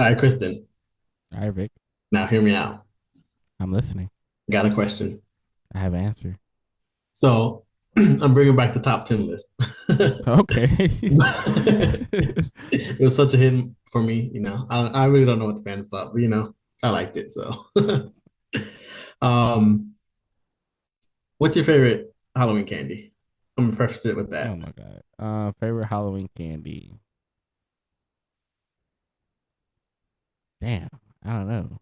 All right, Kristen. All right, Vic. Now hear me out. I'm listening. Got a question. I have an answer. So I'm bringing back the top 10 list. Okay. It was such a hit for me. I really don't know what the fans thought, but I liked it. So, um, what's your favorite Halloween candy? I'm gonna preface it with Oh that. my god. Favorite Halloween candy. Damn. I don't know.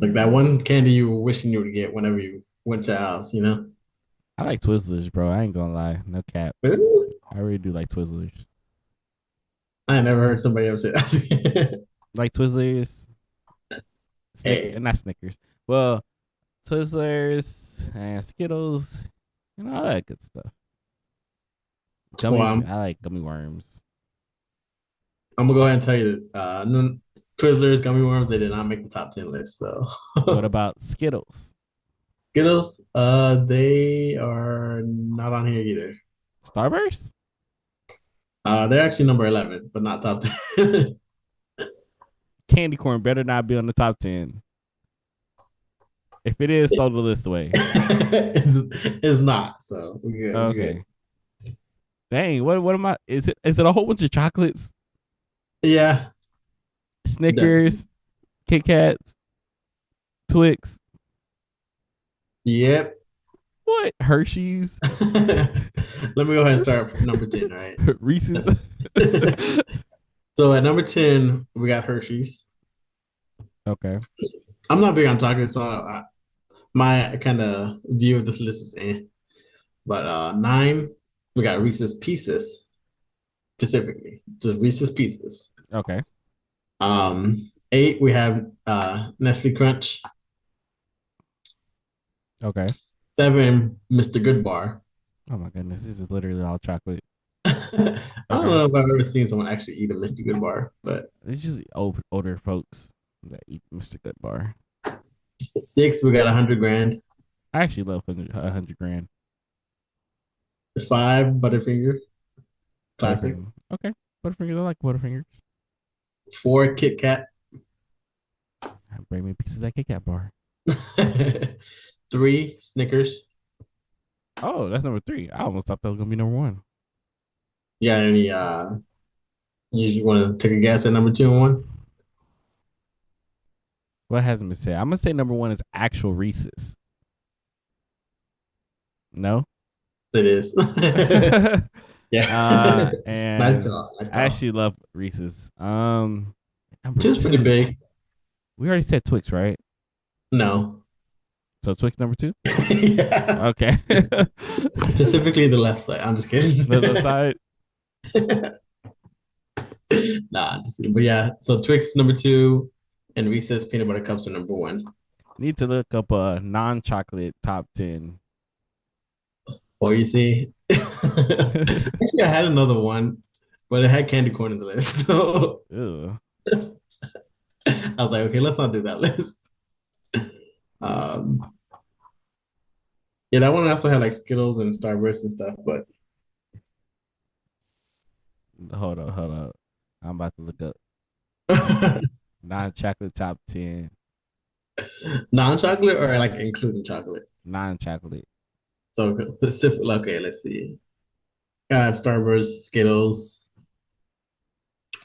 Like that one candy you were wishing you would get whenever you went to our house. I like Twizzlers, bro. I ain't gonna lie. No cap. Ooh, I really do like Twizzlers. I never heard somebody else say that. Like Twizzlers, Hey, not Snickers. Well, Twizzlers and Skittles, all that good stuff. well, I I'm, like gummy worms. I'm gonna go ahead and tell you that Twizzlers, gummy worms, they did not make the top 10 list. So What about Skittles? Skittles, they are not on here either. Starburst? They're actually number 11, but not top 10. Candy corn better not be on the top 10. If it is, throw the list away. it's not. So we're good. We're good. Okay. Dang, what am I? Is it a whole bunch of chocolates? Yeah, definitely. Snickers, Kit Kats, Twix, Yep. what? Hershey's, Let me go ahead and start from number 10, all right? Reese's. So at number 10, we got Hershey's. Okay. I'm not big on chocolate, so my kind of view of this list is eh. But nine, we got Reese's Pieces specifically, just Reese's Pieces. Okay. Eight, we have Nestle Crunch. Okay. Seven, Mr. Goodbar. Oh my goodness, this is literally all chocolate. I don't Okay. know if I've ever seen someone actually eat a Mr. Goodbar, but It's just older folks that eat Mr. Goodbar. six, we got 100 grand. I actually love 100 grand. Five, Butterfinger, classic. Butterfinger. Okay. Butterfingers. I like Butterfingers. Four, Kit Kat. Bring me a piece of that Kit Kat bar. Three, Snickers. Oh, that's number three. I almost thought that was gonna be number one. Yeah, any you want to take a guess at number two and one? What hasn't been said? I'm gonna say number one is actual Reese's. No. It is. Yeah. Nice And call. Nice I call. actually love Reese's. Number Two is pretty two. big. We already said Twix, right? No. So Twix number two. Yeah. Okay. Specifically the left side. I'm just kidding. The left side. Nah, I'm just kidding. But yeah, so Twix number two and Reese's peanut butter cups are number one. Need to look up a non-chocolate top 10. Well, you see, actually, I had another one, but it had candy corn in the list. So Ew. I was like, okay, let's not do that list. Um, yeah, that one also had like Skittles and Starburst and stuff, but Hold up. I'm about to look up non-chocolate top 10. non-chocolate or like including chocolate. Non-chocolate. So specific. Okay, let's see. I have Starburst, Skittles.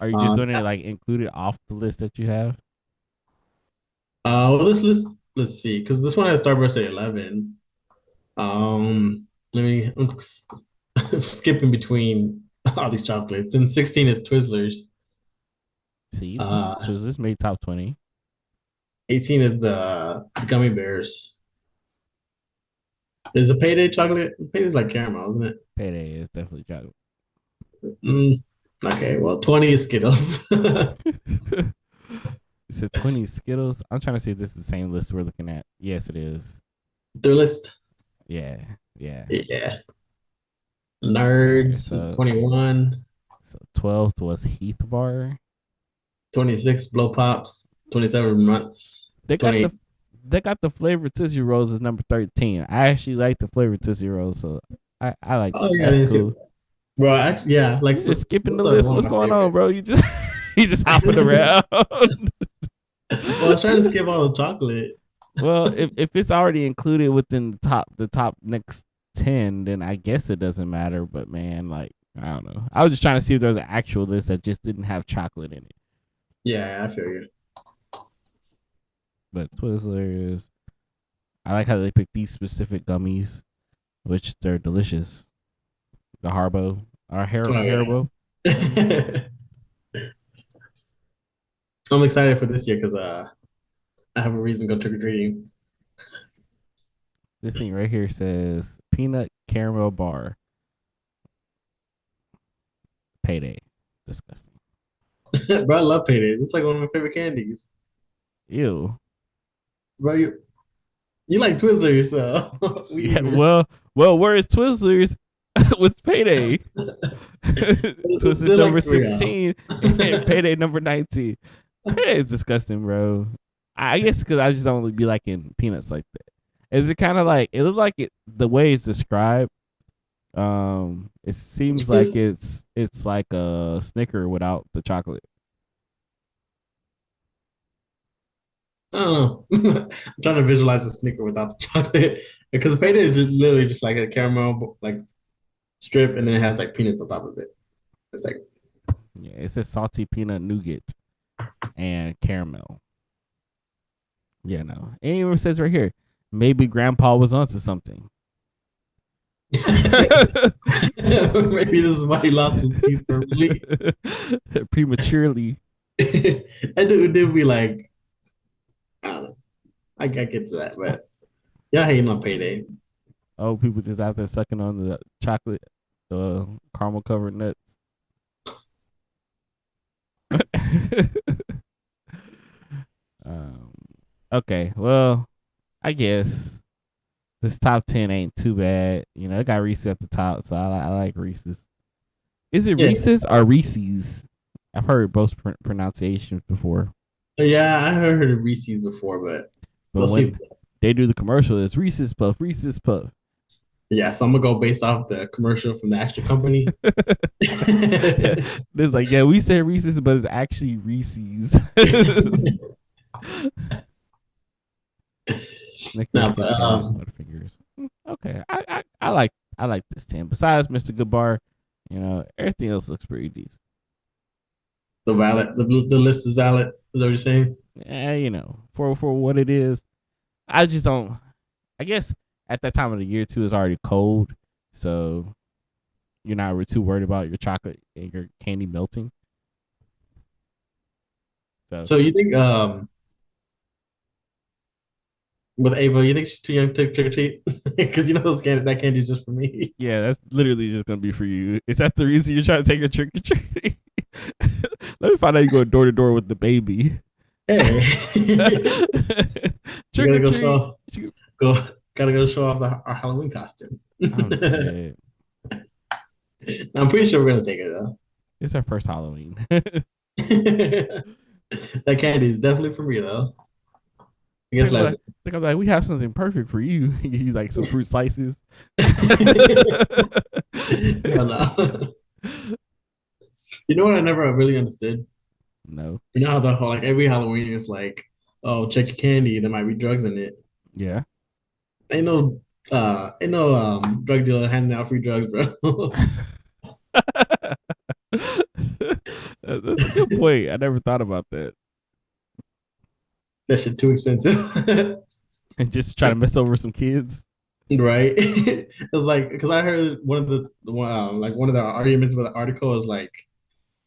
Are you just Uh, doing it like included off the list that you have? well, this list. Let's see, because this one has Starburst at 11. Let me. I'm skipping between all these chocolates. And 16 is Twizzlers. See, Uh, this made top 20. 18 is the gummy bears. Is a payday chocolate? Payday's like caramel, isn't it? Payday is definitely chocolate. Mm, okay, well, 20 is Skittles. It's a 20 Skittles. I'm trying to see if this is the same list we're looking at. Yes, it is. Thrillist. Yeah, yeah. Yeah. Okay, Nerds is 21. so 12th was Heath Bar. 26 blow pops. 27 months. They got 20. they got the flavored Tootsie Rolls as number 13. I actually like the flavored Tootsie Rolls, so I like Oh them. yeah, I That's didn't see cool. that. Bro, actually, yeah, like You just skipping the those are list. one of What's my going on, favorite. bro? You just He's just hopping around. Well, I was trying to skip all the chocolate. Well, if it's already included within the top next 10, then I guess it doesn't matter. But man, like I don't know. I was just trying to see if there was an actual list that just didn't have chocolate in it. Yeah, I feel you. But Twizzlers, I like how they pick these specific gummies, which they're delicious. The Haribo, Oh Haribo. yeah. I'm excited for this year because I have a reason to go trick or treating. This thing right here says peanut caramel bar. Payday. Disgusting. Bro, I love paydays. It's like one of my favorite candies. Ew. Bro, you like Twizzlers, so we Yeah. even. Where is Twizzlers with Payday? Twizzlers They're number like 3 16 and Payday number 19. Payday is disgusting, bro. I guess because I just don't really be liking peanuts like that. Is it kind of like it look like it the way it's described? It seems like It's, it's like a Snicker without the chocolate. I don't know. I'm trying to visualize a Snicker without the chocolate because payday is literally just like a caramel like strip, and then it has like peanuts on top of it. It's like Yeah, it says salty peanut nougat and caramel. Yeah, no. And it even says right here, maybe Grandpa was onto something. maybe this is why he lost his teeth permanently. Prematurely. And it would be like, I don't know. I get to that, but yeah, I hate on payday. Oh, people just out there sucking on the chocolate, caramel covered nuts. um, okay, well, I guess this top 10 ain't too bad. You know, it got Reese's at the top, so I like Reese's. Is it Yeah, Reese's or Reese's? I've heard both pronunciations before, yeah, I heard of Reese's before, but but most when people, they do the commercial, it's Reese's Puff, Reese's Puff. yeah. So I'm gonna go based off the commercial from the actual company. There's like, yeah, we say Reese's, but it's actually Reese's. Snickers, No, Kit but Kat, Butterfingers. Okay, I like this 10. Besides Mr. Goodbar, you know, everything else looks pretty decent. the list is valid. Is that what you're saying? You know, for what it is, I just don't. I guess at that time of the year too, it's already cold, so you're not too worried about your chocolate and your candy melting. So So you think with Ava, you think she's too young to trick or treat? Because you know that candy's just for me. yeah, that's literally just gonna be for you. Is that the reason you're trying to take a trick or treat? Let me find out you go door to door with the baby. Hey, you Trick or gotta go treat. gotta go show off our Halloween costume. I'm dead. I'm pretty sure we're gonna take it though. It's our first Halloween. That candy is definitely for me though. I guess last. I'm like, we have something perfect for you. You like some fruit slices. No, no. You know what I never really understood? No. You know how the whole like every Halloween is like, oh, check your candy, there might be drugs in it. Yeah. Ain't no drug dealer handing out free drugs, bro. That's a good point. I never thought about that. That shit too expensive. And just try to mess over some kids. Right? It's like because I heard one of like one of the arguments about the article is like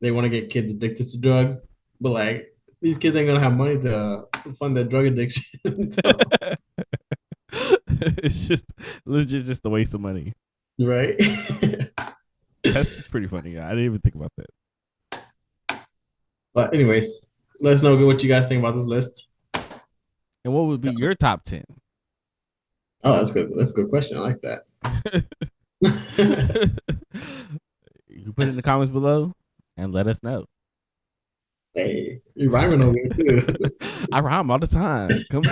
they want to get kids addicted to drugs, but like these kids ain't gonna have money to fund their drug addiction. So, It's just legit just a waste of money. right? That's pretty funny. I didn't even think about that. But anyways, let us know what you guys think about this list. And what would be your top 10? Oh, that's good. That's a good question. I like that. You put it in the comments below and let us know. Hey, you're rhyming over here too. I rhyme all the time. Come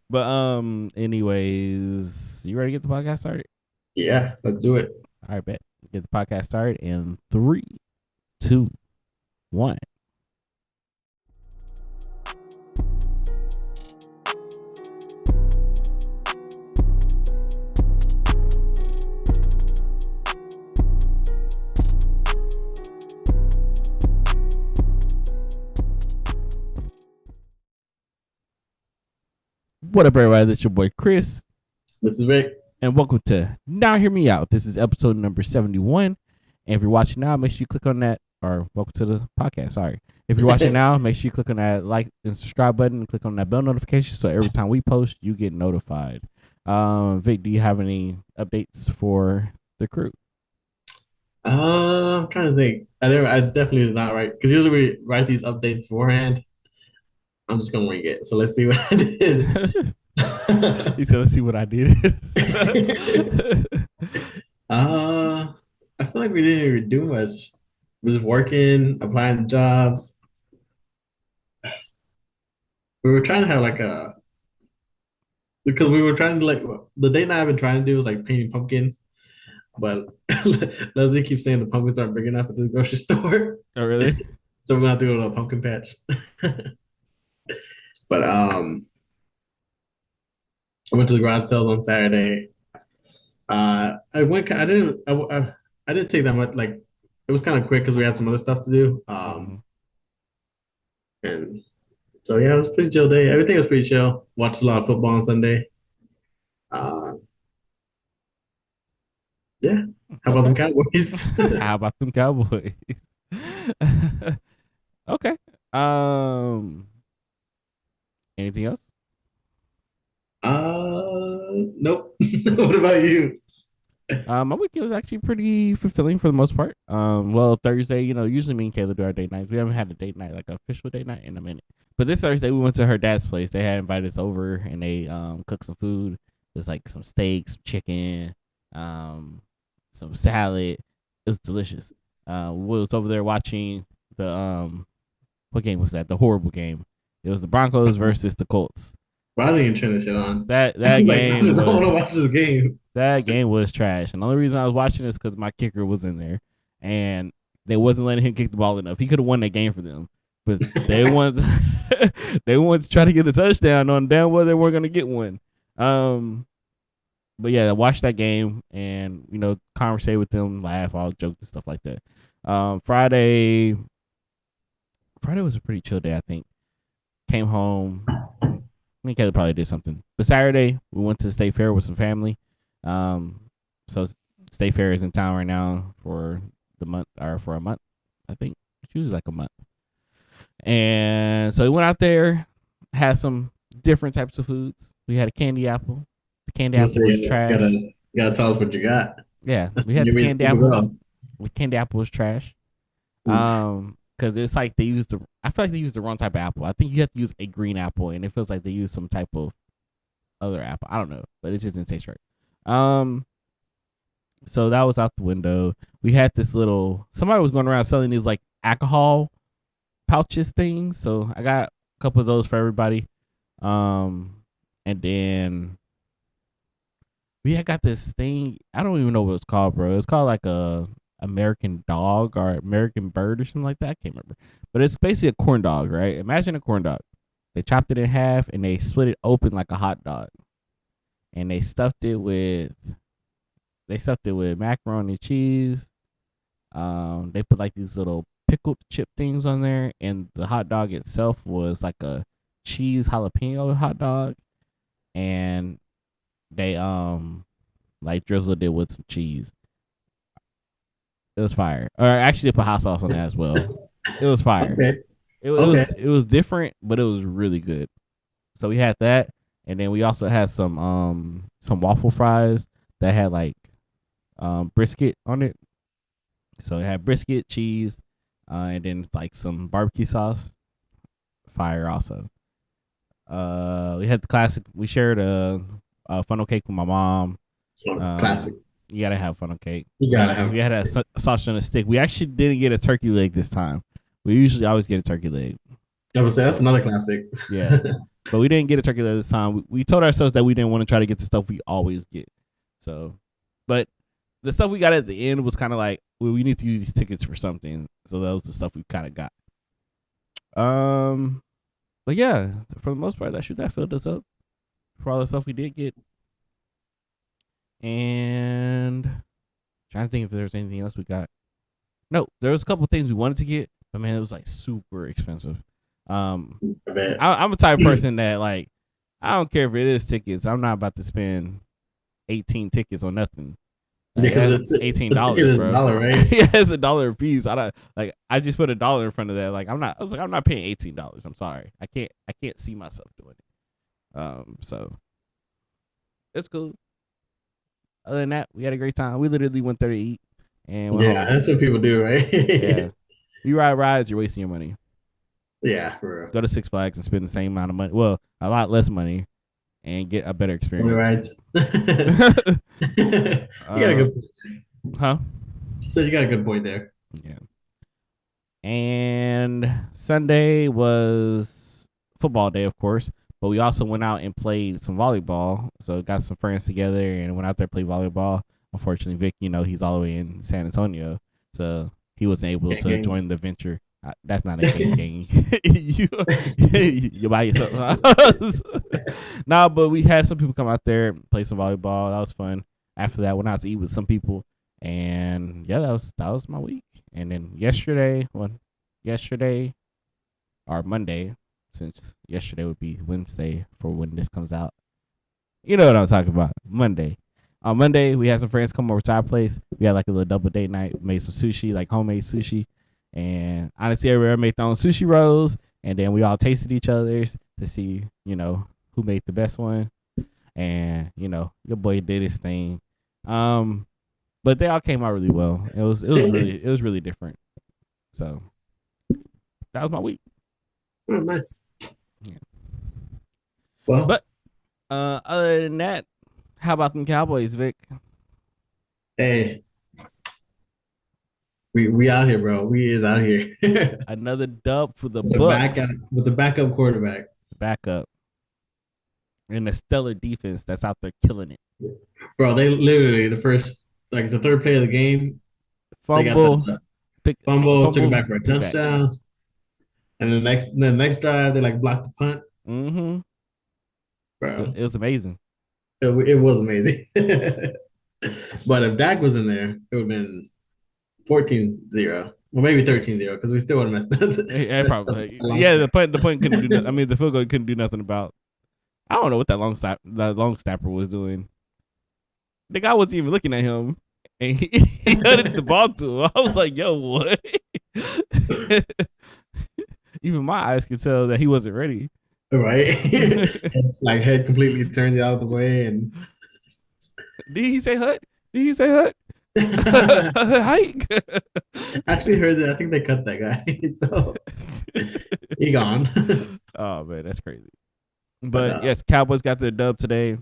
But anyways, you ready to get the podcast started? Yeah, let's do it. All right, bet. Get the podcast started in 3, 2, 1. What up, everybody? That's your boy Chris, This is Rick. and welcome to Now Hear Me Out. This is episode number 71. And if you're watching now, make sure you click on that, or welcome to the podcast. Sorry. If you're watching now, make sure you click on that like and subscribe button and click on that bell notification so every time we post, you get notified. Vic, do you have any updates for the crew? I'm trying to think. I definitely did not write because usually we write these updates beforehand. I'm just gonna wing it. So let's see what I did. He said, let's see what I did. I feel like we didn't even do much. We're just working, applying to jobs. We were trying to have like a because we were trying to like the date night I've been trying to do is like painting pumpkins, but Leslie keeps saying the pumpkins aren't big enough at the grocery store. Oh, really? So we're gonna have to go to a pumpkin patch. But I went to the garage sales on Saturday. I went. I didn't. I didn't take that much. Like it was kind of quick because we had some other stuff to do. Mm-hmm. And so yeah, it was a pretty chill day. Everything was pretty chill. Watched a lot of football on Sunday. Uh, yeah. How about Okay. them Cowboys? How about them Cowboys? Okay. Anything else? Nope. What about you? My weekend was actually pretty fulfilling for the most part. Well, Thursday, usually me and Kayla do our date nights. We haven't had a date night, like an official date night, in a minute. But this Thursday, we went to her dad's place. They had invited us over, and they cooked some food. There's like some steaks, chicken, some salad. It was delicious. We was over there watching the what game was that? The horrible game. It was the Broncos versus the Colts. Why didn't you turn this shit on? That I was like, I game don't want to was watch this game. that game was trash. And the only reason I was watching is because my kicker was in there, and they wasn't letting him kick the ball enough. He could have won that game for them, but they wanted they wanted to try to get a touchdown on damn well they weren't going to get one. But yeah, I watched that game and conversate with them, laugh, all jokes and stuff like that. Friday was a pretty chill day, I think. Came home. I think Kelly probably did something. But Saturday, we went to the State Fair with some family. So State Fair is in town right now for the month, or for a month, I think. It's usually like a month. And so we went out there, had some different types of foods. We had a candy apple. The candy apple was trash. Gotta tell us what you got. Yeah, we had the candy apple. The candy apple was trash. Because it's like I feel like they used the wrong type of apple. I think you have to use a green apple, and it feels like they used some type of other apple. I don't know, but it just didn't taste right. So that was out the window. We had this somebody was going around selling these like alcohol pouches things. So I got a couple of those for everybody. And then we had got this thing. I don't even know what it's called, bro. It's called like a American dog or American bird or something like that. I can't remember. But it's basically a corn dog, right? Imagine a corn dog. They chopped it in half and they split it open like a hot dog. And they stuffed it with macaroni and cheese. They put like these little pickled chip things on there, and the hot dog itself was like a cheese jalapeno hot dog. And they like drizzled it with some cheese. It was fire. Or actually, they put hot sauce on that as well. It was fire. Okay. It was different, but it was really good. So we had that, and then we also had some waffle fries that had like brisket on it. So it had brisket, cheese, and then like some barbecue sauce. Fire also. We had the classic. We shared a funnel cake with my mom. Classic. You gotta have funnel cake. You gotta have. We had a sausage on a stick. We actually didn't get a turkey leg this time. We usually always get a turkey leg. I would say that's another classic. Yeah, but we didn't get a turkey leg this time. We told ourselves that we didn't want to try to get the stuff we always get. So, but the stuff we got at the end was kind of like, well, we need to use these tickets for something. So that was the stuff we kind of got. But yeah, for the most part, that filled us up for all the stuff we did get. And trying to think if there was anything else we got. No, there was a couple things we wanted to get, but man, it was like super expensive. I'm a type of person that like, I don't care if it is tickets. I'm not about to spend 18 tickets on nothing. Like, Because that's the ticket $18, is a bro. dollar, right? Yeah, it's $1 a piece. I don't like. I just put $1 in front of that. Like, I'm not paying $18. I'm sorry. I can't see myself doing it. So it's cool. Other than that, we had a great time. We literally went there to eat and went Yeah, home. that's what people do, Yeah, right? you ride rides, you're wasting your money. Yeah, for real. Go to Six Flags and spend the same amount of money. Well, a lot less money and get a better Only experience. rides. You got a good point. Huh? So you got a good point there. Yeah. And Sunday was football day, of course, but we also went out and played some volleyball. So got some friends together and went out there to play volleyball. Unfortunately, Vic, he's all the way in San Antonio, so he wasn't able Gang, to gang. join the venture. That's not a gang. You by yourself. Nah, but we had some people come out there and play some volleyball. That was fun. After that, went out to eat with some people, and yeah, that was my week. And then yesterday or Monday, since yesterday would be Wednesday for when this comes out. You know what I'm talking about. Monday. On Monday, we had some friends come over to our place. We had like a little double date night. We made some sushi, like homemade sushi. And honestly, everybody made their own sushi rolls. And then we all tasted each other's to see, who made the best one. And, your boy did his thing. But they all came out really well. It was really different. So that was my week. Oh, nice. Yeah. Well, But other than that, how about them Cowboys, Vic? hey, we out here, bro. We is out here. Another dub for the With the Bucks. with the backup quarterback. Backup. And a stellar defense that's out there killing it. Bro, they literally the third play of the game, they got Fumble, the fumble, took it back for a took it back. touchdown. And the next drive, they like blocked the punt. Mm-hmm. Bro, It was amazing. it was amazing. But if Dak was in there, it would have been 14-0. Well, maybe 13-0 because we still would have Yeah, messed up probably. the Yeah, the punt couldn't do nothing. I mean, the field goal couldn't do nothing about. I don't know what that long snapper was doing. The guy wasn't even looking at him, and he headed the ball to him. I was like, "Yo, what?" Even my eyes could tell that he wasn't ready. Right? It's like head completely turned out of the way and Did he say hut? Did he say hut? Hike. actually heard that I think they cut that guy. So he gone. Oh man, that's crazy. But But yes, Cowboys got their dub today.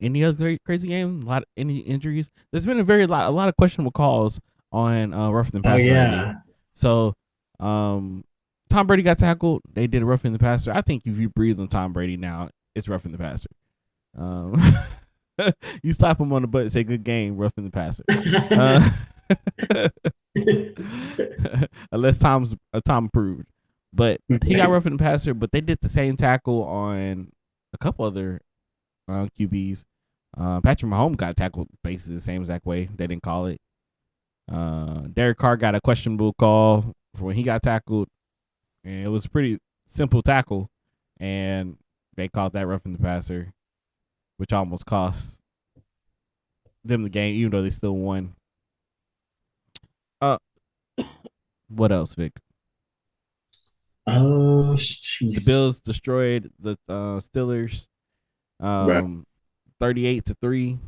Any other crazy game? Any injuries? There's been a lot of questionable calls on roughing the oh passer lately. yeah. So, Tom Brady got tackled. They did a roughing the passer. I think if you breathe on Tom Brady now, it's roughing the passer. You slap him on the butt and say "good game," roughing the passer. Unless Tom approved, but he got roughing the passer. But they did the same tackle on a couple other QBs. Patrick Mahomes got tackled basically the same exact way. They didn't call it. Derek Carr got a questionable call for when he got tackled, and it was a pretty simple tackle, and they called that roughing the passer, which almost cost them the game, even though they still won. What else, Vic? Oh, The jeez. Bills destroyed the Steelers, Right. 38-3.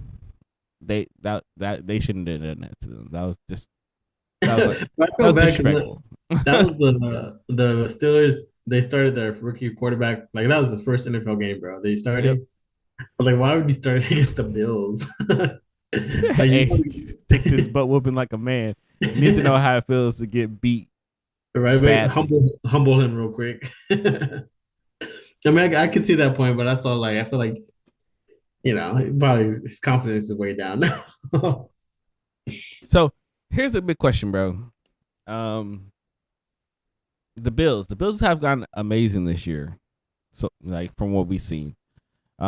They shouldn't have done that to them. That was like I that feel was bad disrespectful. that was the Steelers. They started their rookie quarterback. Like that was his first NFL game, bro. They Yep. started. I was like, why would you start against the Bills? Like Hey, take this butt whooping like a man. You need to know how it feels to get beat right? Wait, badly. humble him real quick. I mean, I can see that point, but that's all. Like, I feel like probably his confidence is way down now. So here's a big question, bro. Um, the Bills have gone amazing this year. So like from what we've seen,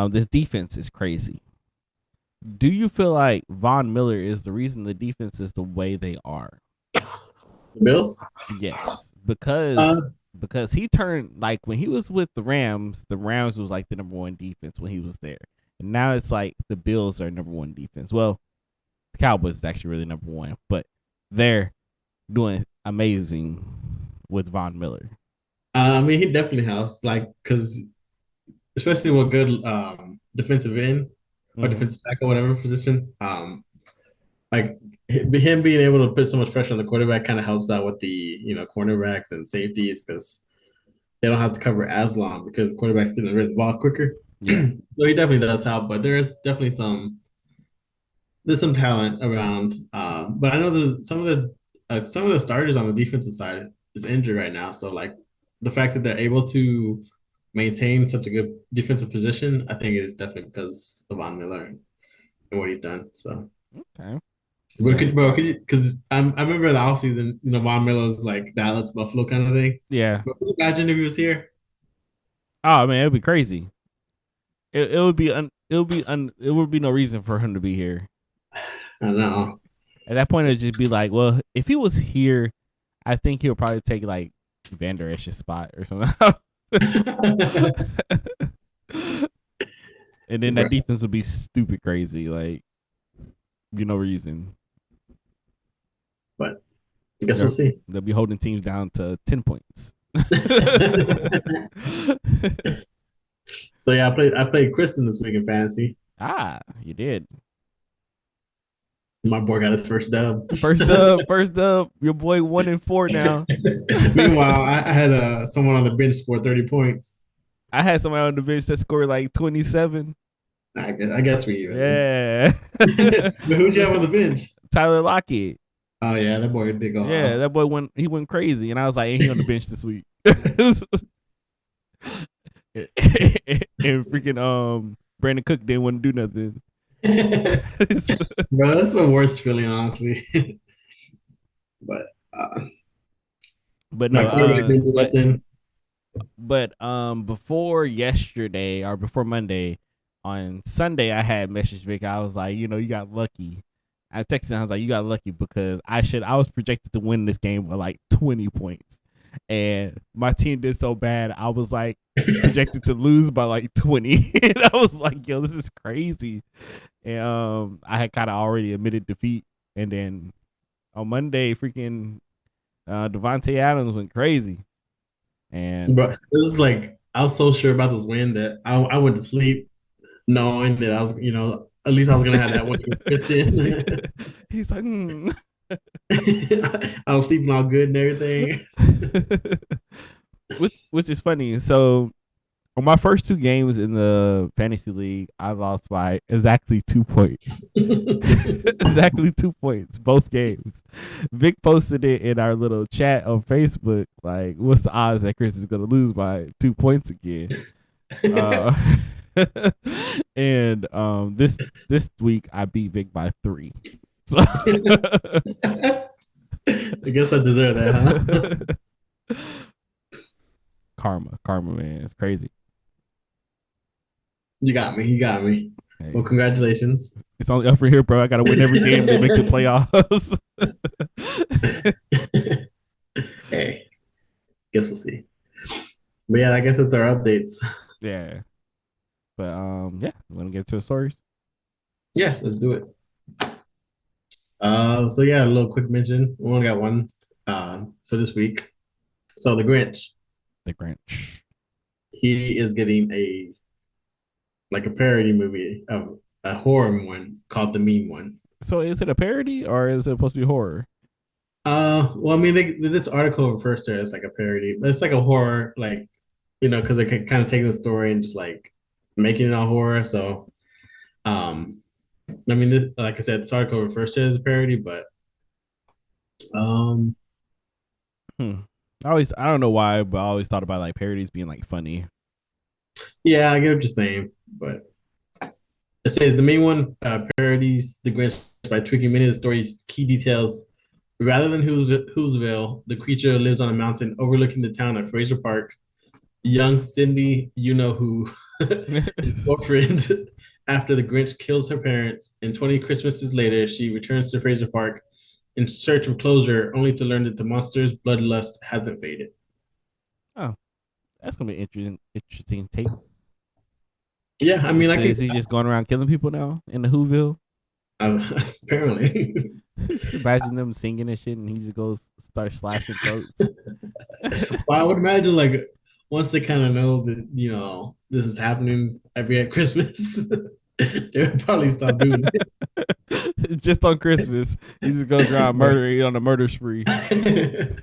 this defense is crazy. Do you feel like Von Miller is the reason the defense is the way they are? The Bills. Yes, Uh, because he turned like when he was with the Rams was like the number one defense when he was there, and now it's like the Bills are number one defense. Well, the Cowboys is actually really number one, but they're doing amazing with Von Miller. I mean, he definitely helps, like, because especially with good defensive end or Mm-hmm. defensive tackle, whatever position. Like him being able to put so much pressure on the quarterback kind of helps out with the cornerbacks and safeties because they don't have to cover as long because quarterbacks get rid of the ball quicker. Yeah. So he definitely does help, but definitely there's some talent around. But I know some of the starters on the defensive side is injured right now. So like the fact that they're able to maintain such a good defensive position, I think is definitely because of Von Miller and what he's done. So, Okay. but Yeah. could you? Because I remember the offseason, Von Miller was like Dallas Buffalo kind of thing. Yeah. But could you imagine if he was here? Oh man, it'd be crazy. It would be it would be no reason for him to be here. I don't know. At that point, it'd just be like, well, if he was here, I think he'll probably take like Van Der Esch's spot or something. And then that Right. defense would be stupid crazy, like be no reason. But I guess we'll They're, see. they'll be holding teams down to 10 points. So yeah, I played Kristen this week in fantasy. Ah, you did. My boy got his first dub. First up, your boy 1-4 now. Meanwhile, I had someone on the bench score 30 points. I had somebody on the bench that scored like 27. I guess we even Yeah. then. But who'd you have on the bench? Tyler Lockett. Oh yeah, that boy did go Yeah, off. that boy went crazy, and I was like, "Ain't he on the bench this week?" And freaking Brandon Cook didn't want to do nothing. Bro, that's the worst feeling, honestly. But But my no, quarterback didn't do nothing. before yesterday or before Monday, on Sunday I had messaged Vic. I was like, you got lucky. I texted him. I was like, you got lucky because I was projected to win this game by like 20 points, and my team did so bad. I was like projected to lose by like 20, and I was like, yo, this is crazy. And I had kind of already admitted defeat, and then on Monday, freaking Devonte Adams went crazy, and But this is like I was so sure about this win that I went to sleep knowing that I was, at least I was gonna have that one against Kristen. he's like, I was sleeping all good and everything. which is funny. So on my first two games in the fantasy league, I lost by exactly 2 points. Exactly 2 points, both games. Vic posted it in our little chat on Facebook. Like, what's the odds that Chris is gonna lose by 2 points again? Uh, and this week I beat Vic by 3. So I guess I deserve that, huh? karma, man, it's crazy. You got me. You got me. Hey, Well, congratulations. it's only up for here, bro. I gotta win every game to make the playoffs. Hey, guess we'll see. But yeah, I guess it's our updates. Yeah, but yeah, I'm gonna get to the stories. Yeah, let's do it. So yeah, a little quick mention. We only got one for this week. So the Grinch, The Grinch. he is getting a parody movie of a horror one called The Mean One. So is it a parody or is it supposed to be horror? Well, I mean, this article refers to it as like a parody, but it's like a horror, like because they could kind of take the story and just like making it a horror. So, I mean, like I said, this article refers to it as a parody, but um, Hmm. I don't know why, but I always thought about like parodies being like funny. yeah, I get what you're saying, but It says the main one parodies the Grinch by tweaking many of the story's key details. Rather than Whoville, the creature lives on a mountain overlooking the town of Fraser Park. Young Cindy, you know who, is orphaned after the Grinch kills her parents, and 20 Christmases later, she returns to Fraser Park in search of closure, only to learn that the monster's bloodlust hasn't faded. Oh, that's gonna be interesting. Interesting take. Yeah, I mean, I So can is he just going around killing people now in the Whoville? apparently. Just imagine them singing and shit, and he just goes start slashing throats. Well, I would imagine like once they kind of know that this is happening every Christmas, they would probably stop doing Just on Christmas, he just goes around murdering on a murder spree. it.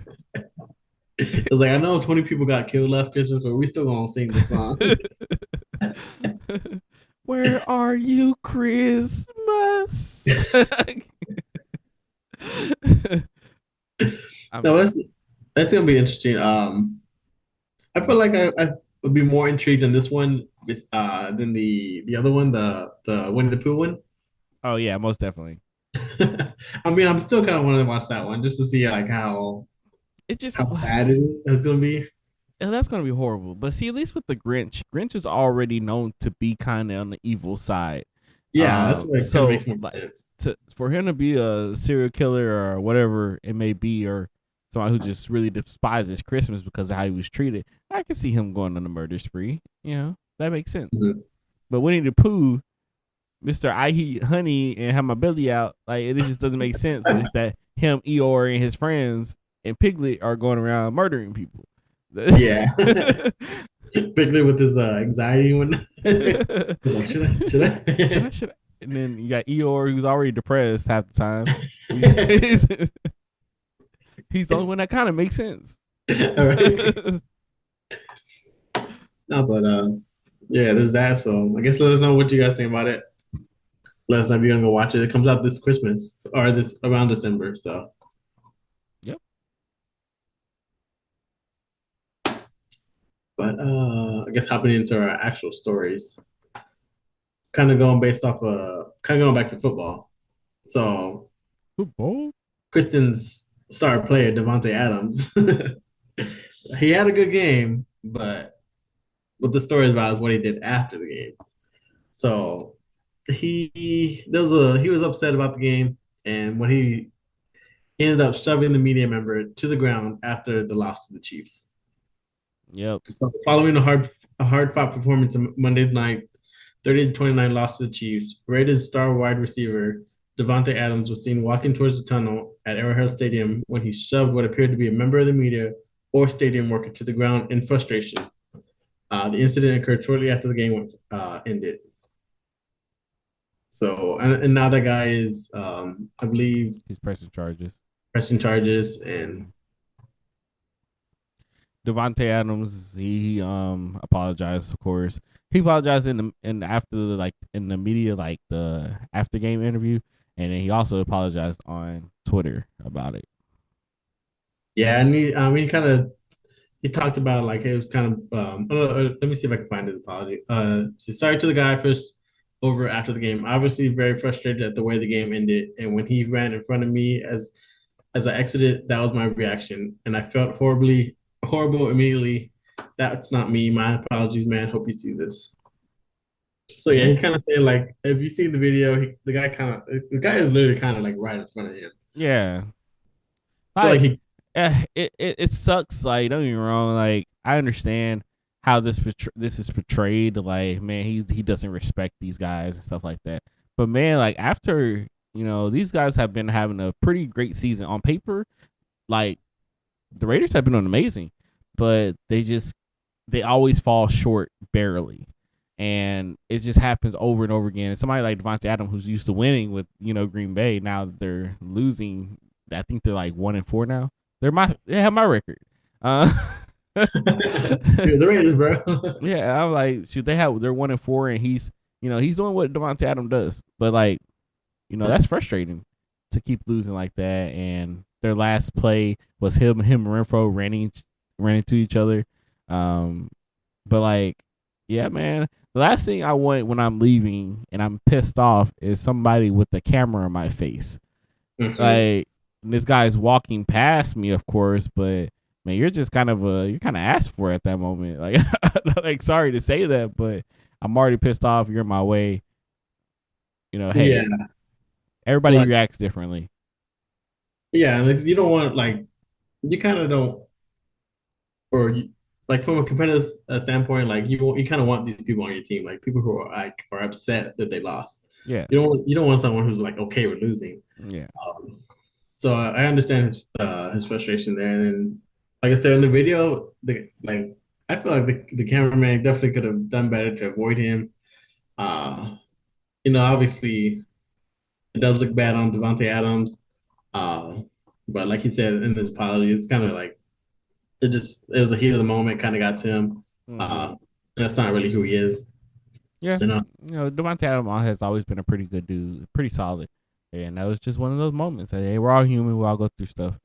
It's like I know 20 people got killed last Christmas, but we still gonna sing the song. Where are you, Christmas? No, I'm, that's gonna be interesting. I feel like I would be more intrigued in this one with than the other one, the Winnie the Pooh one. oh yeah, most definitely. I mean, I'm still kind of wanting to watch that one just to see like It how just bad it is. It's gonna be. that's gonna be horrible. But see, at least with the Grinch, Grinch is already known to be kind of on the evil side. Yeah, that's what it kind of So makes more like sense. for him to be a serial killer or whatever it may be, or someone who just really despises Christmas because of how he was treated, I can see him going on a murder spree. You know, that makes sense. Mhm. But Winnie the Pooh, Mr. I eat honey and have my belly out, like it just doesn't make sense with that him, Eeyore, and his friends and Piglet are going around murdering people. Yeah, particularly with this anxiety one. Like, should should I? And then you got Eeyore, who's already depressed half the time. I? He's the only one that kind of makes sense. All right. No, but yeah, there's that. So I guess let us know what you guys think about it. Let us know if you're gonna go watch it. It comes out this Christmas or this around December. So, Yep. but I guess hopping into our actual stories, kind of going based off kind of going back to football. So Football. Kristen's star player Devonte Adams, he had a good game, but what the story is about is what he did after the game. So he was upset about the game, and when he ended up shoving the media member to the ground after the loss to the Chiefs. Yep. So following a hard fought performance on Monday night, 30-29 loss to the Chiefs, Raiders star wide receiver Devonte Adams was seen walking towards the tunnel at Arrowhead Stadium when he shoved what appeared to be a member of the media or stadium worker to the ground in frustration. The incident occurred shortly after the game ended. So, and now that guy is, I believe, He's pressing charges. pressing charges, and Devonte Adams, he apologized, of course. He apologized in after like in the media, like the after game interview, and then he also apologized on Twitter about it. yeah, and he kind of he talked about like it was kind of let me see if I can find his apology. So sorry to the guy I pushed over after the game. Obviously, very frustrated at the way the game ended, and when he ran in front of me as I exited, that was my reaction, and I felt horrible immediately. That's not me. My apologies, man. Hope you see this. So yeah, Yeah, he's kind of saying like, if you see the video, the guy is literally kind of like right in front of him. yeah. I feel like Like, he, it sucks. Like, don't get me wrong. Like, I understand how this is portrayed. Like, man, he doesn't respect these guys and stuff like that. But man, like after these guys have been having a pretty great season on paper. Like the Raiders have been doing amazing, but they always fall short barely. And it just happens over and over again. And somebody like Devonte Adams, who's used to winning with Green Bay, now they're losing. I think they're like 1-4 now. They have my record. Uh, the Raiders, bro. yeah, I'm like, shoot, they're 1-4, and he's doing what Devonte Adams does, but like, that's frustrating to keep losing like that. And their last play was him and Renfro ran into each other. But like, Yeah, man. The last thing I want when I'm leaving and I'm pissed off is somebody with the camera in my face. Hmm. Like this guy's walking past me, of course, but man, you're just kind of you're kind of asked for at that moment. Like, like sorry to say that, but I'm already pissed off. You're in my way. Yeah, Hey, everybody like reacts differently. yeah, like you don't want like you kind of don't or you, like from a competitive standpoint, like you kind of want these people on your team, like people who are like are upset that they lost. Yeah, You don't want someone who's like okay with losing. yeah. Um, so I understand his frustration there. And then, like I said in the video, I feel like the cameraman definitely could have done better to avoid him. Uh, obviously it does look bad on Devonte Adams. Uh, but like he said in his apology, it's kind of like it was a heat of the moment, kind of got to him. Mm-hmm. Uh, that's not really who he is, Yeah, you know. Devonte Adams has always been a pretty good dude, pretty solid, and that was just one of those moments. Hey, we're all human. We all go through stuff.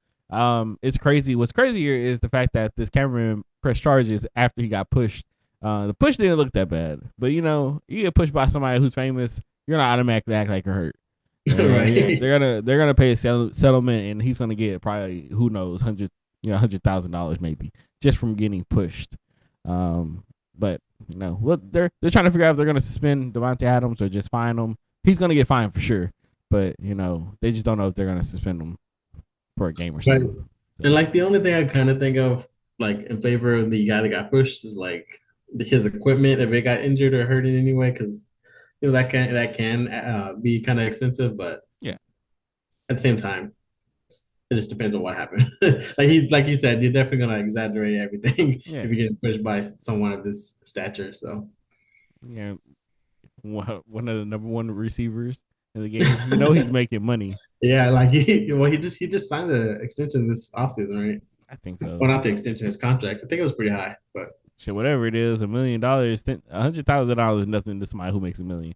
It's crazy. What's crazier is the fact that this cameraman pressed charges after he got pushed. The push didn't look that bad, but you get pushed by somebody who's famous, you're not automatically act like you're hurt. And yeah, Right. they're gonna pay a settlement, and he's gonna get probably who knows $100,000 maybe just from getting pushed. Um, but well, they're trying to figure out if they're gonna suspend Devonte Adams or just fine him. He's gonna get fined for sure, but they just don't know if they're gonna suspend him for a game or Right. something. And So like the only thing I kind of think of like in favor of the guy that got pushed is like his equipment if it got injured or hurt in any way, because that can be kind of expensive, but yeah, at the same time, it just depends on what happened. Like you said, you're definitely gonna exaggerate everything yeah, if you're getting pushed by someone of this stature. So yeah. One of the number one receivers in the game. He's making money. yeah, like he just signed the extension this offseason, right? I think so. Well, not the extension, his contract. I think it was pretty high, but Shit, whatever it is, $1 million, $100,000 is nothing to somebody who makes a million,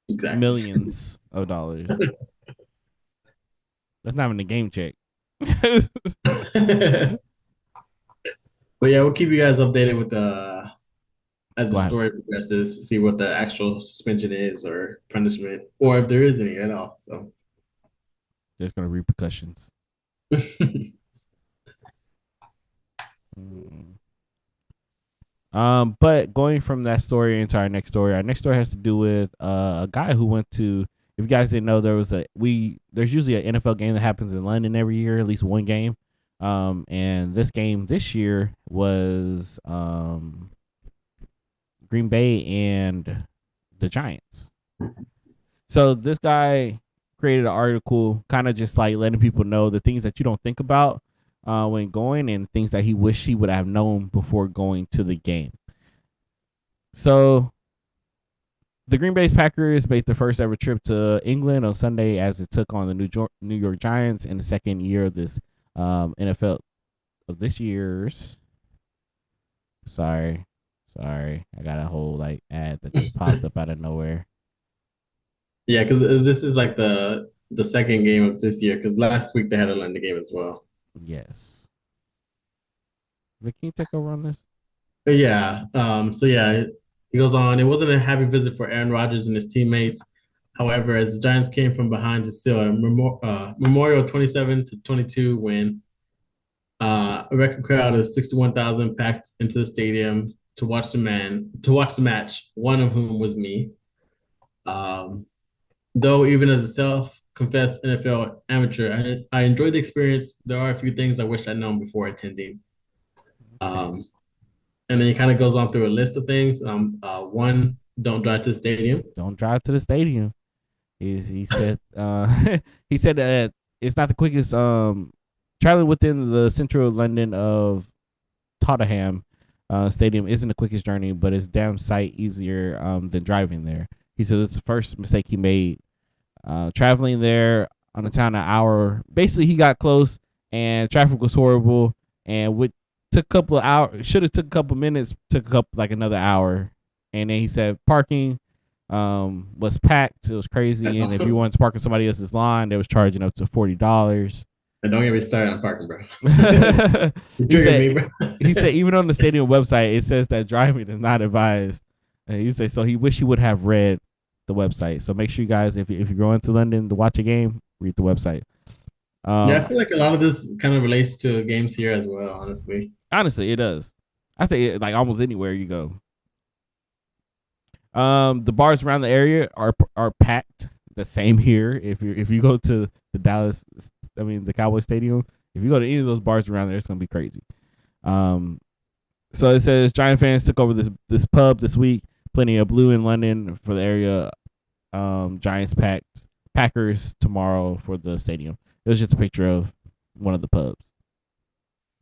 exactly. millions of dollars. That's not even a game check. Go But yeah, we'll keep you guys updated with the as the ahead. story progresses, see what the actual suspension is or punishment, or if there is any at all. So There's gonna be repercussions. Mm. But going from that story into our next story has to do with a guy who went to. If you guys didn't know, there's usually an NFL game that happens in London every year, at least one game. And this game this year was Green Bay and the Giants. So this guy created an article, kind of just like letting people know the things that you don't think about when going, and things that he wished he would have known before going to the game. So the Green Bay Packers made the first ever trip to England on Sunday as it took on the New York Giants in the second year of this NFL of this year's. Sorry, I got a whole like ad that just popped up out of nowhere. yeah, because this is like the second game of this year. Because last week they had a London game as well. Yes, Vic, can you take over on this? But yeah, so yeah, he goes on. It wasn't a happy visit for Aaron Rodgers and his teammates. However, as the Giants came from behind to steal a Memorial 27-22 win, a record crowd of 61,000 packed into the stadium to watch the match. One of whom was me. Um, though even as a self-confessed NFL amateur, I enjoyed the experience. There are a few things I wish I'd known before attending. Okay. Um, and then he kind of goes on through a list of things. One, don't drive to the stadium. Don't drive to the stadium. He said he said that it's not the quickest traveling within the central London of Tottenham Stadium isn't the quickest journey, but it's damn sight easier than driving there. He said it's the first mistake he made traveling there on the town an hour. Basically, he got close and traffic was horrible, and took a couple of hours. Should have took a couple minutes. Took a couple like another hour, and then he said parking was packed. It was crazy, and if you wanted to park in somebody else's line, they was charging up to $40. Don't get me started on parking, bro. You he triggered said me, bro. he said even on the stadium website it says that driving is not advised. And he said so he wish he would have read the website. So make sure you guys, if you're going to London to watch a game, read the website. Yeah, I Um, feel like a lot of this kind of relates to games here as well, honestly. honestly, it does. I think like almost anywhere you go. The bars around the area are packed. The same here. If you go to the Dallas, I mean the Cowboy Stadium, if you go to any of those bars around there, it's gonna be crazy. Um, so it says Giant fans took over this pub this week. Plenty of blue in London for the area. Giants packed Packers tomorrow for the stadium. It was just a picture of one of the pubs.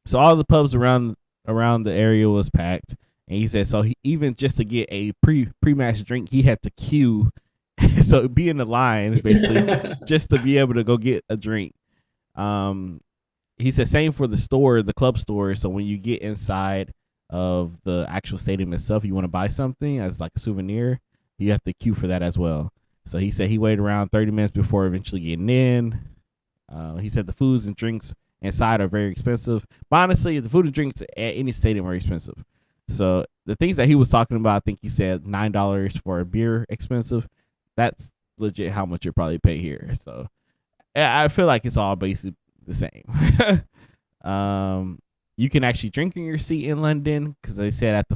So all the pubs around the area was packed, and he said so. He, even just to get a pre-match drink, he had to queue. So be in the line basically just to be able to go get a drink. Um, he said same for the store, the club store. So when you get inside of the actual stadium itself, you want to buy something as like a souvenir, you have to queue for that as well. So he said he waited around 30 minutes before eventually getting in. He said the foods and drinks inside are very expensive. But honestly, the food and drinks at any stadium are expensive. So the things that he was talking about, I think he said $9 for a beer expensive. That's legit how much you probably pay here. So I feel like it's all basically the same. You can actually drink in your seat in London because they said at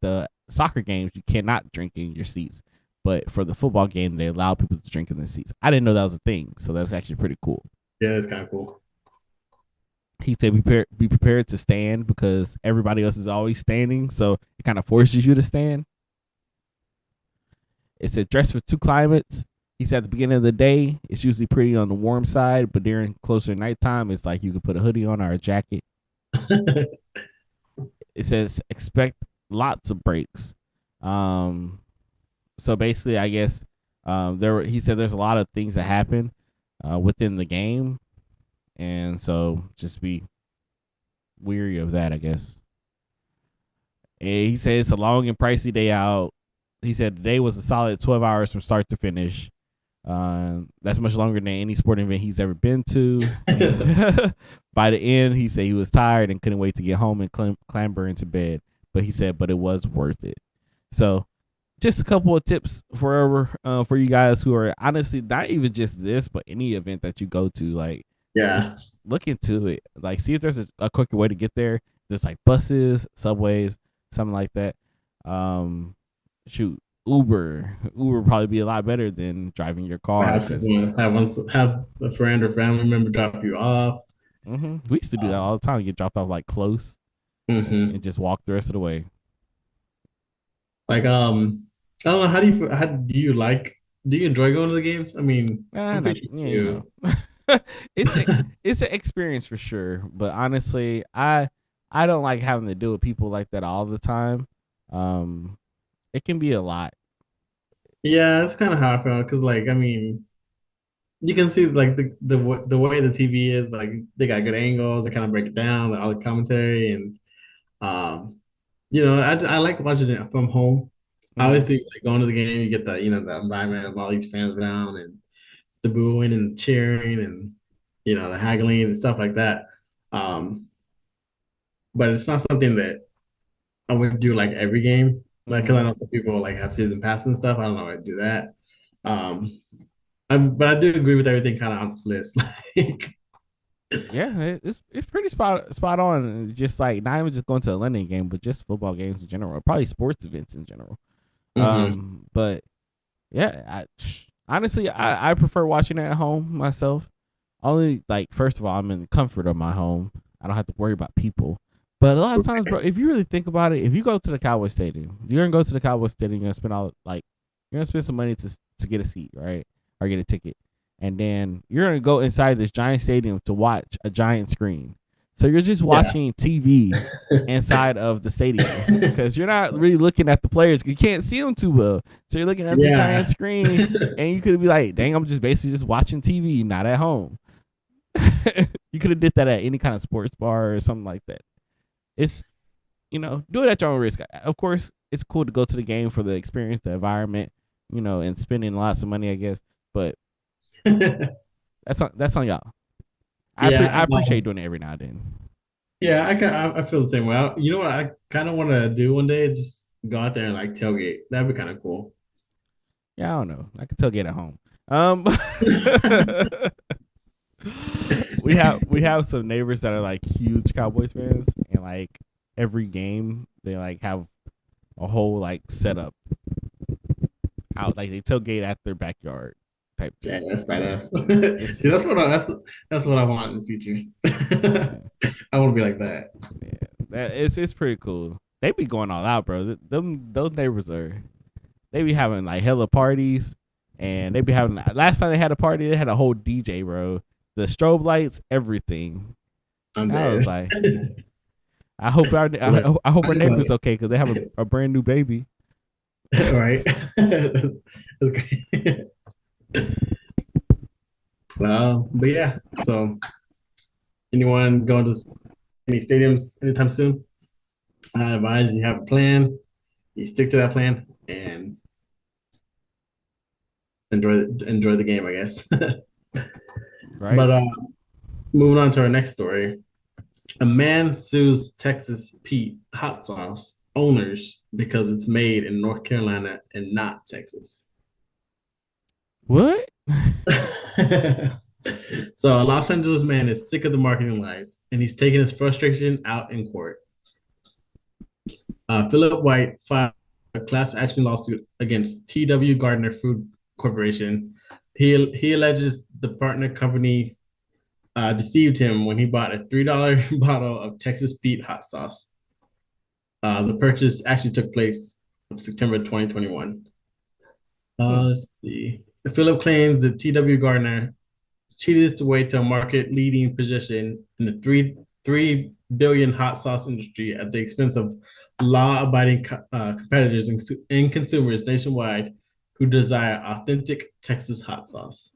the soccer games you cannot drink in your seats, but for the football game they allow people to drink in the seats. I didn't know that was a thing, so that's actually pretty cool. Yeah, it's kind of cool. He said be prepared to stand because everybody else is always standing, so it kind of forces you to stand. It said dress for two climates. He said at the beginning of the day, it's usually pretty on the warm side, but during closer to nighttime, it's like you could put a hoodie on or a jacket. It says expect lots of breaks. So basically, I guess he said there's a lot of things that happen within the game, and so just be weary of that, I guess. And he said it's a long and pricey day out. He said the day was a solid 12 hours from start to finish. That's much longer than any sporting event he's ever been to. By the end, he said he was tired and couldn't wait to get home and clamber into bed. But he said, but it was worth it. So, just a couple of tips for you guys who are honestly not even just this, but any event that you go to. Like, Yeah. just look into it. Like, see if there's a quicker way to get there. There's like buses, subways, something like that. Shoot, Uber would probably be a lot better than driving your car Perhaps if because you want to have a friend or family member drop you off. we used to do that Um, all the time. You get dropped off like close and mhm. just walk the rest of the way. Like I don't know. How do you like? Do you enjoy going to the games? I mean, I'm Not, pretty sure yeah, you know, you. it's it's an experience for sure. But honestly, I don't like having to deal with people like that all the time. Um, it can be a lot. Yeah, that's kind of how I felt. Cause like I mean, you can see like the way the TV is. Like they got good angles. They kind of break it down, like, all the commentary, and um, I like watching it from home. Mm-hmm. Obviously, like going to the game, you get the environment of all these fans around and the booing and cheering and the haggling and stuff like that. Um, but it's not something that I would do like every game. Like, because Mm-hmm. I know some people like have season pass and stuff. I don't know if I do that. Um, but I do agree with everything kind of on this list. Like, Yeah, it's pretty spot on. Just like not even just going to a London game, but just football games in general, probably sports events in general. mhm. But yeah, honestly, I prefer watching it at home myself. Only like first of all, I'm in the comfort of my home. I don't have to worry about people. But a lot of times, bro, if you really think about it, if you go to the Cowboy Stadium, you're gonna go to the Cowboy Stadium. You're gonna spend you're gonna spend some money to get a seat, right, or get a ticket, and then you're gonna go inside this giant stadium to watch a giant screen. So you're just Yeah. watching TV inside of the stadium because you're not really looking at the players. You can't see them too well. So you're looking at this giant Yeah. screen, and you could be like, "Dang, I'm just basically just watching TV, not at home." You could have did that at any kind of sports bar or something like that. It's do it at your own risk. Of course, it's cool to go to the game for the experience, the environment, and spending lots of money, I guess. But that's on y'all. Yeah, I appreciate doing it every now and then. yeah, I feel the same way. You know what I kind of want to do one day is just go out there and like tailgate. That'd be kind of cool. Yeah, I don't know. I can still get it home. Um, we have some neighbors that are like huge Cowboys fans, and like every game they like have a whole like setup out, like they tailgate at their backyard type Yeah, thing. that's badass. See, It's that's what I want in the future. yeah, I want to be like that. yeah. It's pretty cool. They be going all out, bro. Them those neighbors are, they be having like hella parties, and they be having, last time they had a party, they had a whole DJ, bro. The strobe lights, everything. I'm And I was dead. like, Like, I hope I our can neighbor's like okay because they have a brand new baby. it, right? That's great. But yeah. So, anyone going to any stadiums anytime soon? I advise you have a plan. You stick to that plan and enjoy the game, I guess. Right? But moving on to our next story. A man sues Texas Pete hot sauce owners because it's made in North Carolina and not Texas. What? So, a Los Angeles man is sick of the marketing lies and he's taking his frustration out in court. Philip White filed a class action lawsuit against T.W. Gardner Food Corporation. He alleges the partner company deceived him when he bought a $3 bottle of Texas Pete hot sauce. The purchase actually took place in September 2021. Hmm. Let's see. Philip claims that T.W. Gardner cheated its way to a market leading position in the three billion hot sauce industry at the expense of law abiding competitors and consumers nationwide who desire authentic Texas hot sauce.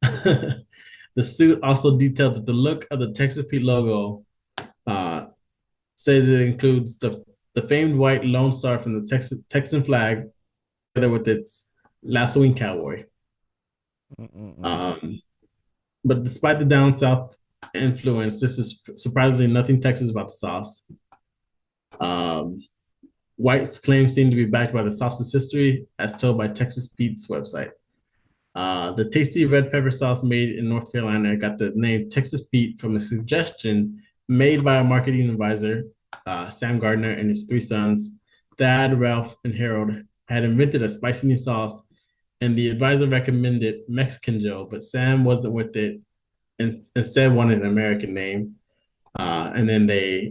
The suit also detailed that the look of the Texas Pete logo uh, says it includes the famed white Lone Star from the Texan flag, together with its lassoing cowboy. Mm-mm-mm. Um, but despite the down south influence, this is surprisingly nothing Texas about the sauce. Um, White's claims seem to be backed by the sauce's history, as told by Texas Pete's website. The tasty red pepper sauce made in North Carolina got the name Texas Pete from a suggestion made by a marketing advisor, Sam Gardner, and his three sons, Thad, Ralph, and Harold, had invented a spicy new sauce, and the advisor recommended Mexican Joe, but Sam wasn't with it and instead wanted an American name. And then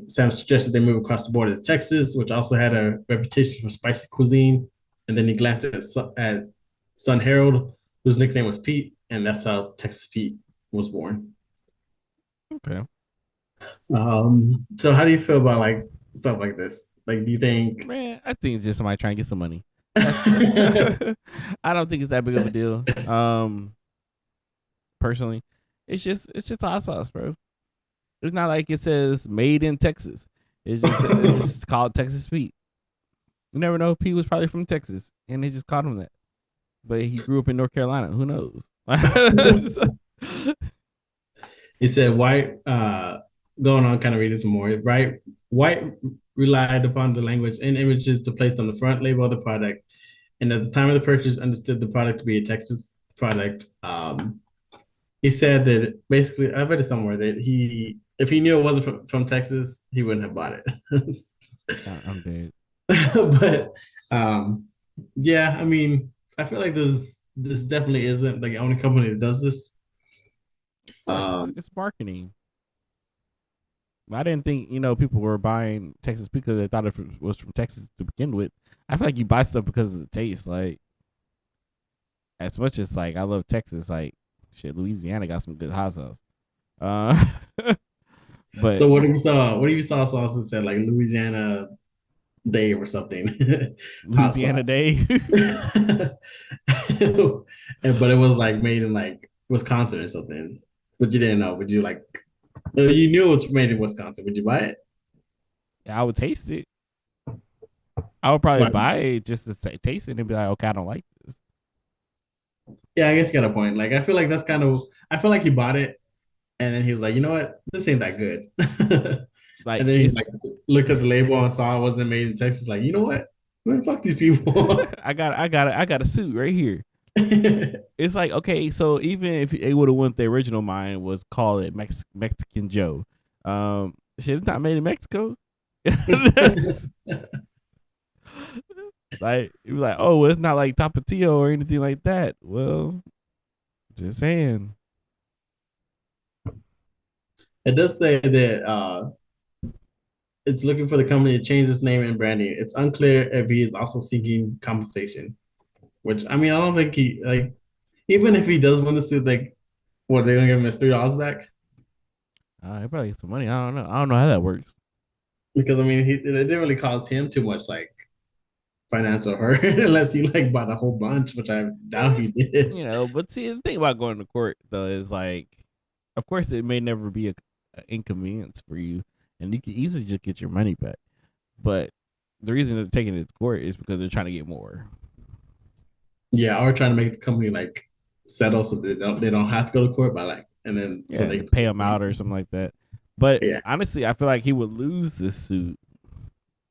Sam suggested they move across the border to Texas, which also had a reputation for spicy cuisine. And then he glanced at son Harold, whose nickname was Pete, and that's how Texas Pete was born. Okay. So how do you feel about like stuff like this? Like, do you think? Man, I think it's just somebody trying to get some money. That's I don't think it's that big of a deal. Personally, it's just hot sauce, bro. It's not like it says made in Texas. It's just called Texas Pete. You never know. Pete was probably from Texas, and they just called him that. But he grew up in North Carolina. Who knows? He said White, going on kind of reading some more, right? White relied upon the language and images to place on the front label of the product, and at the time of the purchase, understood the product to be a Texas product. He said that basically, I read it somewhere that if he knew it wasn't from Texas, he wouldn't have bought it. I'm dead. But um, yeah, I mean, I feel like this definitely isn't like the only company that does this. Of course, Um, it's marketing. I didn't think people were buying Texas because they thought it was from Texas to begin with. I feel like you buy stuff because of the taste. Like, as much as like I love Texas, like shit, Louisiana got some good hot sauce. Uh, but so what if you saw sauce that said like Louisiana Dave or something, hot Louisiana sauce, Day. but it was like made in like Wisconsin or something, but you didn't know. Would you like? You knew it was made in Wisconsin. Would you buy it? I would taste it. I would probably Why? buy it just to taste it and be like, okay, I don't like Yeah, I guess you got a point. Like I feel like that's kind of. I feel like he bought it And then he was like, you know what? This ain't that good. Like And then he it's like looked at the label and saw it wasn't made in Texas. Like, you know what? Man, fuck these people. I got a suit right here. It's like, okay, so even if they would have went the original mine was call it Mexican Joe. Shit, it's not made in Mexico. Like it was like, oh, well, it's not like Tapatio or anything like that. Well, just saying. It does say that it's looking for the company to change its name and branding. It's unclear if he is also seeking compensation. Which I mean, I don't think he like even if he does win the suit, like what they're gonna give him his $3 back? He probably get some money. I don't know. I don't know how that works. Because I mean, it didn't really cause him too much like financial hurt unless he like bought a whole bunch, which I doubt he did. But see, the thing about going to court though is like, of course, it may never be a inconvenience for you, and you can easily just get your money back. But the reason they're taking it to court is because they're trying to get more. Yeah, or trying to make the company like settle so they don't have to go to court by like and then so Yeah, they to pay them out or something like that. But yeah. honestly, I feel like he would lose this suit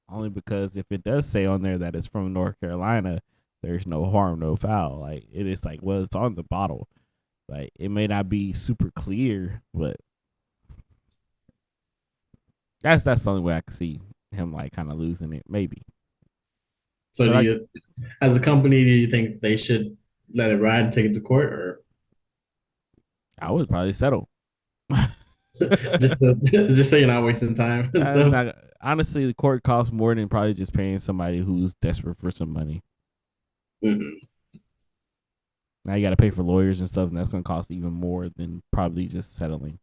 only because if it does say on there that it's from North Carolina, there's no harm, no foul. Like it is like, well, it's on the bottle. Like it may not be super clear, but that's the only way I could see him like kind of losing it, maybe. So But do like, you as a company, do you think they should let it ride and take it to court or I would probably settle. just so you're not wasting time and It's stuff? not honestly the court costs more than probably just paying somebody who's desperate for some money. Hmm. Now you got to pay for lawyers and stuff, and that's going to cost even more than probably just settling.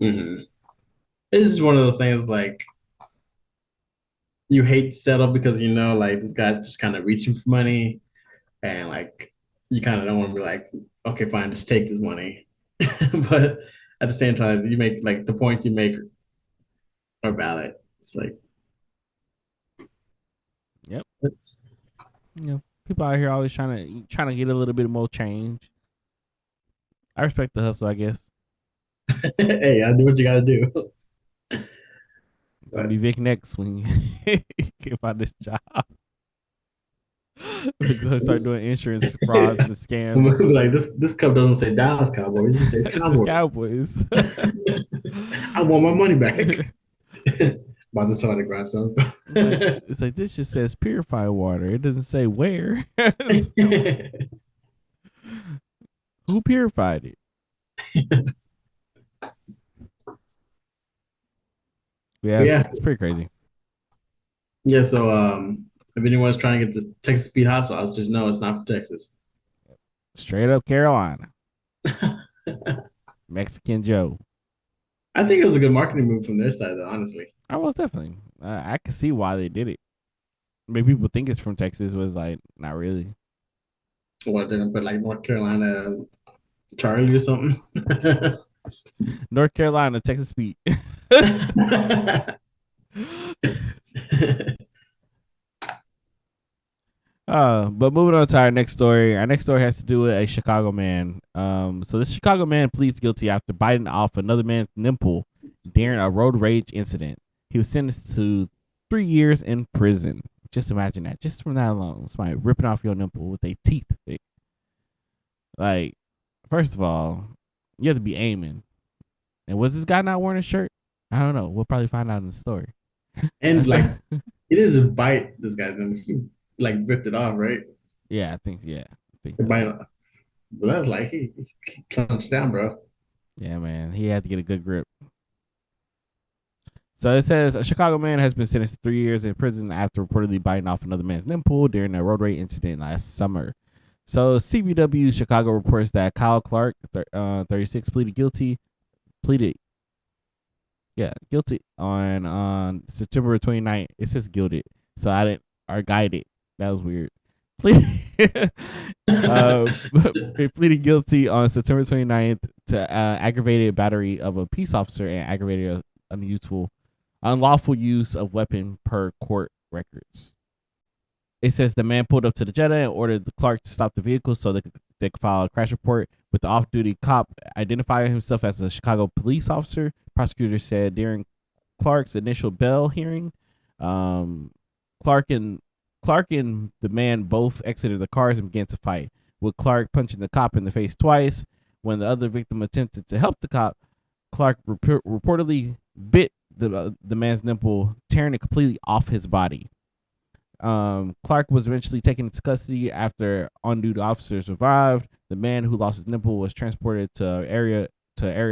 Hmm. It's just one of those things like you hate to settle because you know like this guy's just kind of reaching for money and like you kind of don't want to be like okay fine just take this money but at the same time you make like the points you make are valid. It's like Yep. it's People out here always trying to get a little bit more change. I respect the hustle, I guess. hey I do what you gotta do. It's gonna But be Vic next when you can find this job. Vic's gonna start this, doing insurance frauds and scams. like this cup doesn't say Dallas Cowboys, it just says It's just Cowboys. Cowboys. I want my money back. About this autograph stuff. It's like this just says purified water. It doesn't say where. Who purified it? But Yeah, yeah, it's pretty crazy. yeah. So if anyone's trying to get this Texas Speed hot sauce, just know it's not from Texas. Straight up Carolina. Mexican Joe. I think it was a good marketing move from their side, though. Honestly, Almost definitely. I can see why they did it. Maybe people think it's from Texas, was like not really. what they're gonna put like North Carolina Charlie or something. North Carolina, Texas Pete. But moving on to our next story. Our next story has to do with a Chicago man. So this Chicago man pleads guilty after biting off another man's nipple during a road rage incident. He was sentenced to 3 years in prison. Just imagine that. Just from that alone, somebody ripping off your nipple with their teeth. Like, first of all, you have to be aiming. And was this guy not wearing a shirt? I don't know. We'll probably find out in the story. And like he didn't just bite this guy's name; he like ripped it off, right? Yeah, I think Like, so. bite, but that's like he clenched down, bro. Yeah, man. He had to get a good grip. So it says a Chicago man has been sentenced to 3 years in prison after reportedly biting off another man's nipple during a road rage incident last summer. So CBW Chicago reports that Kyle Clark, 36, pleaded, yeah, guilty on September 29th. It says guilty, so I didn't or guided. That was weird. Pleaded, uh, pleaded guilty on September 29th to aggravated battery of a peace officer and aggravated unlawful use of weapon per court records. It says the man pulled up to the Jetta and ordered the Clark to stop the vehicle so they filed a crash report with the off-duty cop identifying himself as a Chicago police officer. Prosecutors said during Clark's initial bail hearing, um, Clark and Clark and the man both exited the cars and began to fight, with Clark punching the cop in the face twice. When the other victim attempted to help the cop, Clark reportedly bit the man's nipple, tearing it completely off his body. Clark was eventually taken into custody after on-duty officers arrived. The man who lost his nipple was transported to area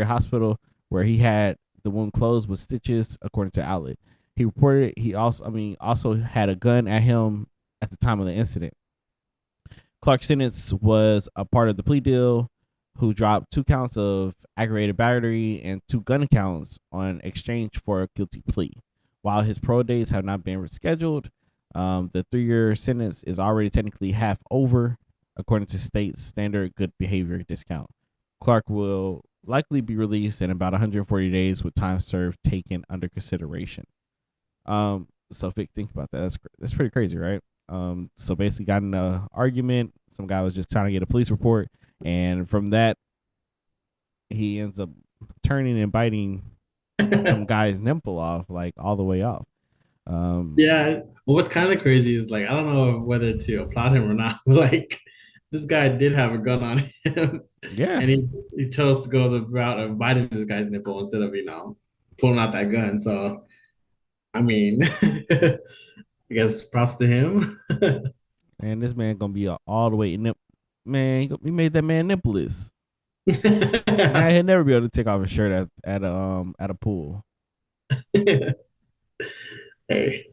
hospital where he had the wound closed with stitches, according to outlet. He reported he also had a gun at him at the time of the incident. Clark's sentence was a part of the plea deal, who dropped 2 counts of aggravated battery and 2 gun counts on exchange for a guilty plea. While his parole dates have not been rescheduled, the 3-year sentence is already technically half over, according to state's standard good behavior discount. Clark will likely be released in about 140 days with time served taken under consideration. So think about that. That's pretty crazy, right? So basically got in an argument. Some guy was just trying to get a police report, and from that, he ends up turning and biting some guy's nipple off, like all the way off. Yeah, well, what's kind of crazy is like I don't know whether to applaud him or not. Like this guy did have a gun on him, Yeah, and he chose to go the route of biting this guy's nipple instead of pulling out that gun. So I mean, I guess props to him. and this man gonna be all the way man. He made that man nippleless. Now he'll never be able to take off his shirt at a pool. Hey,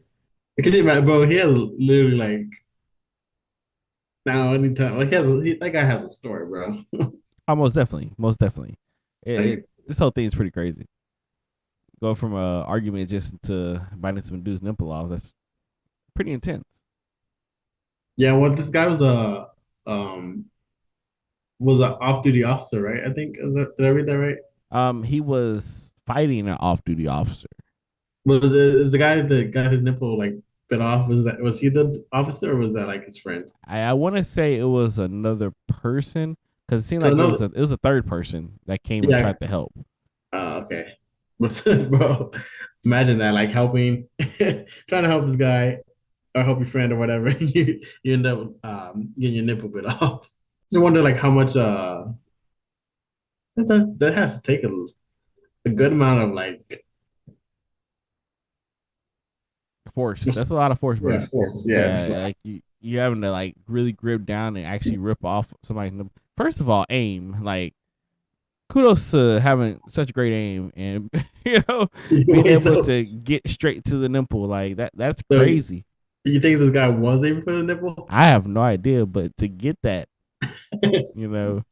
can you imagine, bro? He has literally like now anytime like that guy has a story, bro. Oh, most definitely, most definitely. Like This whole thing is pretty crazy. Go from a argument just to biting some dude's nipple off. That's pretty intense. yeah, well, this guy um was an off-duty officer, right? I think did I read that right? He was fighting an off-duty officer. Is the guy that got his nipple like bit off? Was he the officer or was that like his friend? I want to say it was another person because it seemed Because like I know, it was a third person that came and yeah. tried to help. Okay, but bro, imagine that like helping, trying to help this guy or help your friend or whatever. You end up getting your nipple bit off. Just wonder like how much that has to take a good amount of like Force. That's a lot of force, yeah bro. force yeah just Yeah, like like you having to like really grip down and actually rip off somebody's nipple. First of all, aim. Like kudos to having such great aim and being wait, able so to get straight to the nipple like that. That's so crazy. you think this guy was aiming for the nipple? I have no idea, but to get that, you know,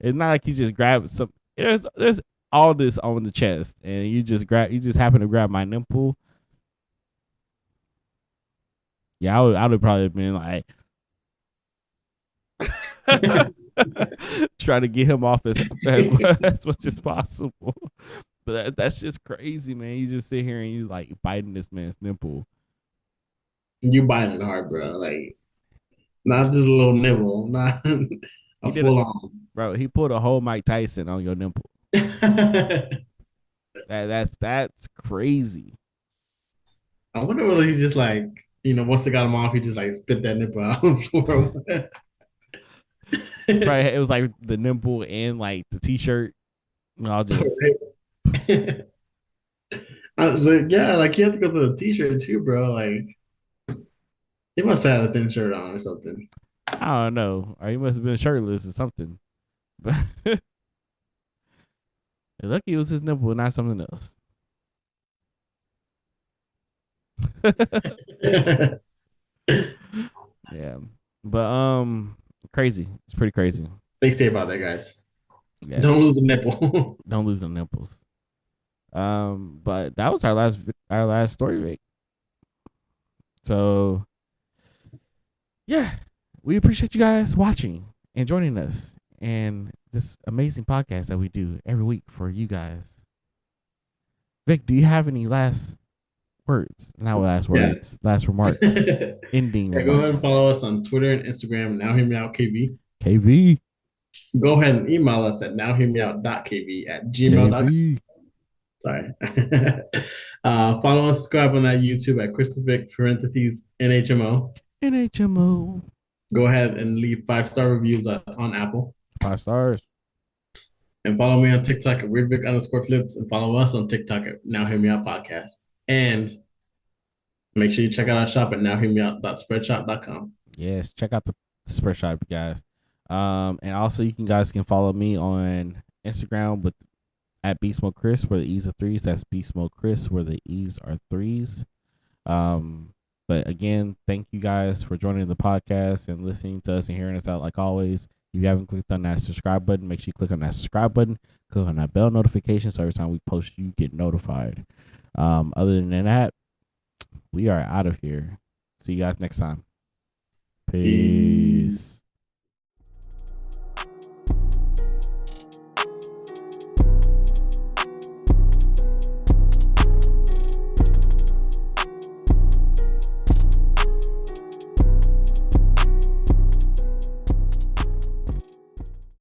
it's not like you just grab some. There's all this on the chest, and you just happen to grab my nipple. Yeah, I would probably have been like try to get him off as much as possible. But that's just crazy, man. You just sit here and you like biting this man's nipple. You biting hard, bro. Like not just a little nibble, not He a did it, full on. bro. He put a whole Mike Tyson on your nipple. I That's crazy. wonder whether he's just like, once they got him off, he just like spit that nipple out for him. Probably it was like the nipple and like the t-shirt. I'll just I was like, yeah, like you have to go to the t-shirt too, bro. Like he must have had a thin shirt on or something. I don't know. Or he must have been shirtless or something. But lucky it was his nipple, not something else. Yeah. But crazy. It's pretty crazy. Stay safe out there, guys. Yeah. Don't lose the nipple. Don't lose the nipples. But that was our last story, Vic. So yeah, we appreciate you guys watching and joining us and this amazing podcast that we do every week for you guys. Vic, do you have any last words? Not last Yeah. words, last remarks, ending Yeah, go ahead and remarks. follow us on Twitter and Instagram. Now hear me out, KV. KV. go ahead and email us at nowhearmeout.kv at gmail.com. KV. Sorry. Follow and subscribe on that YouTube at Christovic parentheses NHMO. NHMO. Go ahead and leave 5-star reviews on Apple. 5 stars. And follow me on TikTok at weirdvic_flips and follow us on TikTok at Now Hear Me Out Podcast. And make sure you check out our shop at nowhearmeout.spreadshop.com. Yes, check out the spread shop, guys. And also you guys can follow me on Instagram with at Beast Mode Chris, where the E's are threes. That's Beast Mode Chris, where the E's are threes. But again, thank you guys for joining the podcast and listening to us and hearing us out like always. If you haven't clicked on that subscribe button, make sure you click on that subscribe button, click on that bell notification so every time we post, you get notified. Other than that, we are out of here. See you guys next time. Peace.